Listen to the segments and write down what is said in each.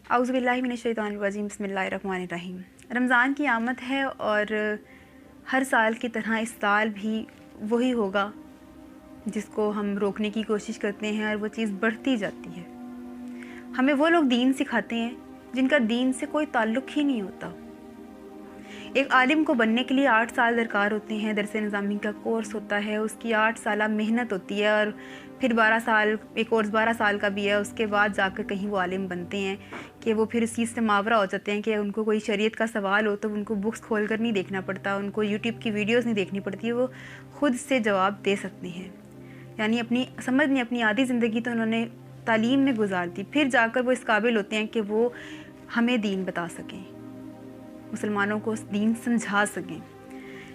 औज़ुबिल्लाहि मिनश्शैतानिर्रजीम बिस्मिल्लाहिर्रहमानिर्रहीम। रमज़ान की आमद है और हर साल की तरह इस साल भी वही होगा जिसको हम रोकने की कोशिश करते हैं और वो चीज़ बढ़ती जाती है। हमें वो लोग दीन सिखाते हैं जिनका दीन से कोई ताल्लुक़ ही नहीं होता। एक आलिम को बनने के लिए 8 साल दरकार होते हैं, दरस निज़ामी का कोर्स होता है, उसकी 8 साला मेहनत होती है और फिर 12 साल, एक कोर्स 12 साल का भी है। उसके बाद जाकर कहीं वो आलिम बनते हैं कि वो फिर इस चीज़ से मावरा हो जाते हैं कि उनको कोई शरीयत का सवाल हो तो उनको बुक्स खोल कर नहीं देखना पड़ता, उनको यूट्यूब की वीडियोस नहीं देखनी पड़ती, वो खुद से जवाब दे सकते हैं। यानी अपनी समझ नहीं, अपनी आधी ज़िंदगी तो उन्होंने तालीम में गुजार दी, फिर जाकर वो इस काबिल होते हैं कि वो हमें दीन बता सकें, मुसलमानों को दीन समझा सकें।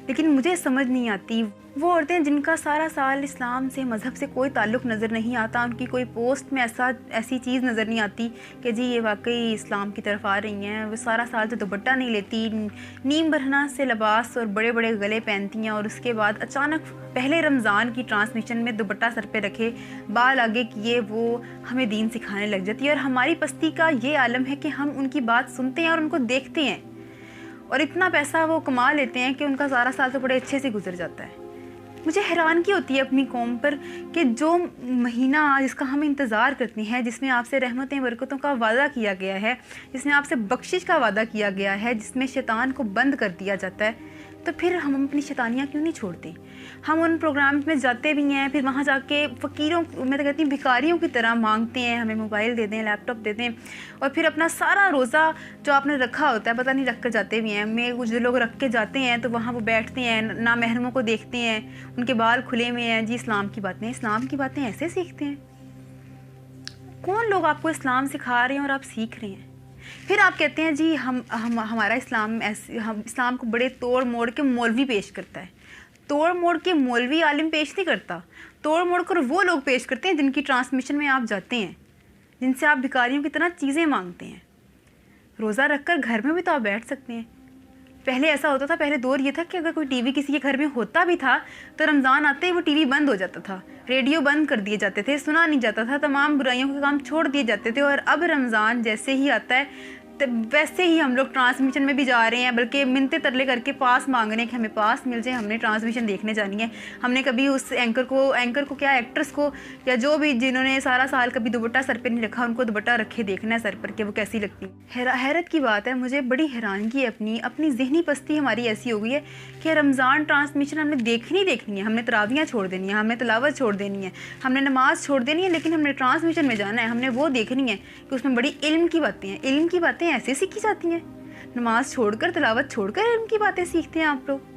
लेकिन मुझे समझ नहीं आती वो औरतें जिनका सारा साल इस्लाम से, मज़हब से कोई ताल्लुक़ नज़र नहीं आता, उनकी कोई पोस्ट में ऐसी चीज़ नज़र नहीं आती कि जी ये वाकई इस्लाम की तरफ आ रही हैं। वो सारा साल तो दुपट्टा नहीं लेती, नीम बरहना से लिबास और बड़े बड़े गले पहनती हैं और उसके बाद अचानक पहले रमज़ान की ट्रांसमिशन में दुपट्टा सर पे रखे, बाल आगे किए, वो हमें दीन सिखाने लग जाती है। और हमारी पस्ती का ये आलम है कि हम उनकी बात सुनते हैं और उनको देखते हैं और इतना पैसा वो कमा लेते हैं कि उनका सारा साल तो बड़े अच्छे से गुजर जाता है। मुझे हैरानगी होती है अपनी कौम पर कि जो महीना जिसका हम इंतज़ार करते हैं, जिसमें आपसे रहमतें बरकतों का वादा किया गया है, जिसमें आपसे बख्शिश का वादा किया गया है, जिसमें शैतान को बंद कर दिया जाता है, तो फिर हम अपनी शैतानियाँ क्यों नहीं छोड़ते? हम उन प्रोग्राम्स में जाते भी हैं, फिर वहाँ जाके फ़कीरों, मैं तो कहती हूँ भिखारियों की तरह मांगते हैं, हमें मोबाइल दे दें, लैपटॉप दे दें, और फिर अपना सारा रोज़ा जो आपने रखा होता है, पता नहीं रख कर जाते भी हैं। मैं कुछ लोग रख के जाते हैं तो वहाँ वो बैठते हैं, ना महरमों को देखते हैं, उनके बाल खुले हुए हैं, जी इस्लाम की बातें ऐसे सीखते हैं। कौन लोग आपको इस्लाम सिखा रहे हैं और आप सीख रहे हैं? फिर आप कहते हैं जी हमारा इस्लाम ऐसे, हम इस्लाम को बड़े तोड़ मोड़ के मौलवी पेश करता है। तोड़ मोड़ के मौलवी आलिम पेश नहीं करता, तोड़ मोड़ कर वो लोग पेश करते हैं जिनकी ट्रांसमिशन में आप जाते हैं, जिनसे आप भिखारियों की तरह चीज़ें मांगते हैं। रोज़ा रखकर घर में भी तो आप बैठ सकते हैं। पहले ऐसा होता था, पहले दौर ये था कि अगर कोई टीवी किसी के घर में होता भी था तो रमज़ान आते ही वो टीवी बंद हो जाता था, रेडियो बंद कर दिए जाते थे, सुना नहीं जाता था, तमाम बुराइयों के काम छोड़ दिए जाते थे। और अब रमज़ान जैसे ही आता है तो वैसे ही हम लोग ट्रांसमिशन में भी जा रहे हैं, बल्कि मिन्नतें तरले करके पास मांग रहे हैं कि हमें पास मिल जाए, हमने ट्रांसमिशन देखने जानी है। हमने कभी उस एंकर को क्या, एक्ट्रेस को या जो भी जिन्होंने सारा साल कभी दुपट्टा सर पे नहीं रखा, उनको दुपट्टा रखे देखना है सर पर कि वो कैसी लगती है। हैरत की बात है, मुझे बड़ी हैरानगी है। अपनी ज़हनी पस्ती हमारी ऐसी हो गई है कि रमज़ान ट्रांसमिशन हमने देखनी है, हमने तरावियाँ छोड़ देनी है, हमने तिलावत छोड़ देनी है, हमने नमाज़ छोड़ देनी है, लेकिन हमने ट्रांसमिशन में जाना है। हमने वो देखनी है कि उसमें बड़ी इल्म की बातें हैं। इल्म की बातें ऐसे सीखी जाती हैं, नमाज छोड़कर, तिलावत छोड़कर इल्म की बातें सीखते हैं आप लोग।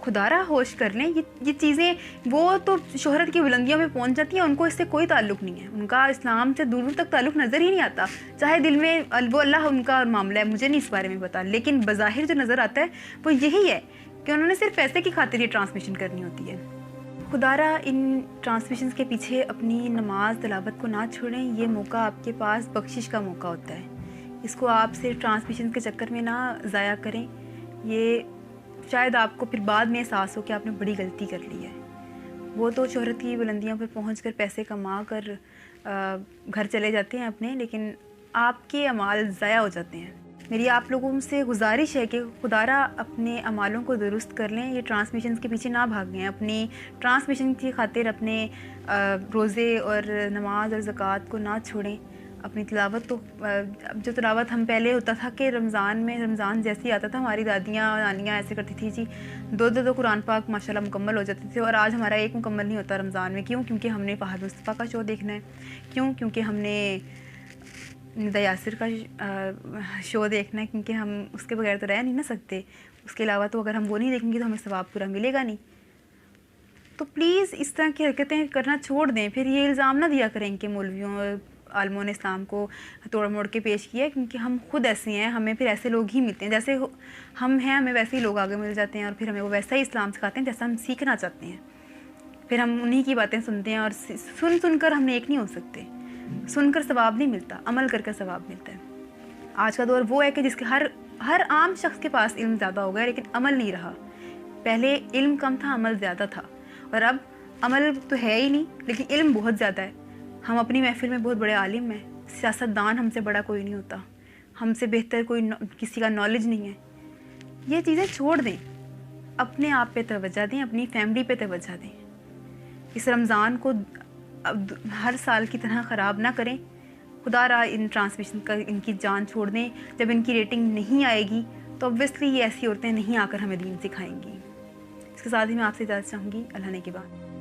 खुदारा होश कर लें, ये चीज़ें वो तो शोहरत की बुलंदियों में पहुंच जाती हैं, उनको इससे कोई ताल्लुक़ नहीं है, उनका इस्लाम से दूर दूर तक ताल्लुक़ नज़र ही नहीं आता। चाहे दिल में वो अल्लाह उनका मामला है, मुझे नहीं इस बारे में पता, लेकिन बज़ाहिर जो नज़र आता है वो यही है कि उन्होंने सिर्फ पैसे की खातिर ये ट्रांसमिशन करनी होती है। खुदारा इन ट्रांसमिशन के पीछे अपनी नमाज तिलावत को ना छोड़ें। ये मौका आपके पास बख्शिश का मौका होता है, इसको आप सिर्फ ट्रांसमिशन के चक्कर में ना ज़ाया करें। ये शायद आपको फिर बाद में एहसास हो कि आपने बड़ी गलती कर ली है। वो तो शोहरत की बुलंदियों पर पहुंचकर पैसे कमा कर घर चले जाते हैं अपने, लेकिन आपके अमाल ज़ाया हो जाते हैं। मेरी आप लोगों से गुजारिश है कि खुदारा अपने अमालों को दुरुस्त कर लें, ये ट्रांसमिशन के पीछे ना भागें। अपनी ट्रांसमिशन की खातिर अपने रोज़े और नमाज और ज़कात को ना छोड़ें। अपनी तिलावत तो, जो तिलावत हम पहले होता था कि रमज़ान जैसे ही आता था, हमारी दादियाँ नानियाँ ऐसे करती थी जी, दो कुरान पाक माशाल्लाह मुकम्मल हो जाते थे। और आज हमारा एक मुकम्मल नहीं होता रमज़ान में। क्यों? क्योंकि हमने फ़हद मुस्तफ़ा का शो देखना है। क्यों? क्योंकि हमने निदा यासिर का शो देखना है, क्योंकि हम उसके बगैर तो रह नहीं ना सकते। उसके अलावा तो अगर हम वो नहीं देखेंगे तो हमें सवाब पूरा मिलेगा नहीं। तो प्लीज़ इस तरह की हरकतें करना छोड़ दें। फिर ये इल्ज़ाम ना दिया करें कि मौलवियों आलमों ने इस्लाम को तोड़ मोड़ के पेश किया है, क्योंकि हम खुद ऐसे हैं, हमें फिर ऐसे लोग ही मिलते हैं। जैसे हम हैं, हमें वैसे ही लोग आगे मिल जाते हैं और फिर हमें वो वैसा ही इस्लाम सिखाते हैं जैसा हम सीखना चाहते हैं। फिर हम उन्हीं की बातें सुनते हैं और सुनकर हम नेक नहीं हो सकते। सुनकर सवाब नहीं मिलता, अमल करके सवाब मिलता है। आज का दौर वो है कि जिसके हर आम शख्स के पास इल्म ज़्यादा हो गया, लेकिन अमल नहीं रहा। पहले इल्म कम था, अमल ज़्यादा था, और अब अमल तो है ही नहीं, लेकिन इल्म बहुत ज़्यादा है। हम अपनी महफिल में बहुत बड़े आलिम हैं, सियासतदान हमसे बड़ा कोई नहीं होता, हमसे बेहतर कोई किसी का नॉलेज नहीं है। ये चीज़ें छोड़ दें, अपने आप पे तवज्जो दें, अपनी फैमिली पे तवज्जो दें। इस रमज़ान को अब हर साल की तरह ख़राब ना करें। खुदा रहा इन ट्रांसमिशन का इनकी जान छोड़ दें। जब इनकी रेटिंग नहीं आएगी तो ऑब्वियसली ये ऐसी औरतें नहीं आकर हमें दीन सिखाएंगी। इसके साथ ही मैं आपसे इजाज़त चाहूँगी। अल्लाह ने के बाद।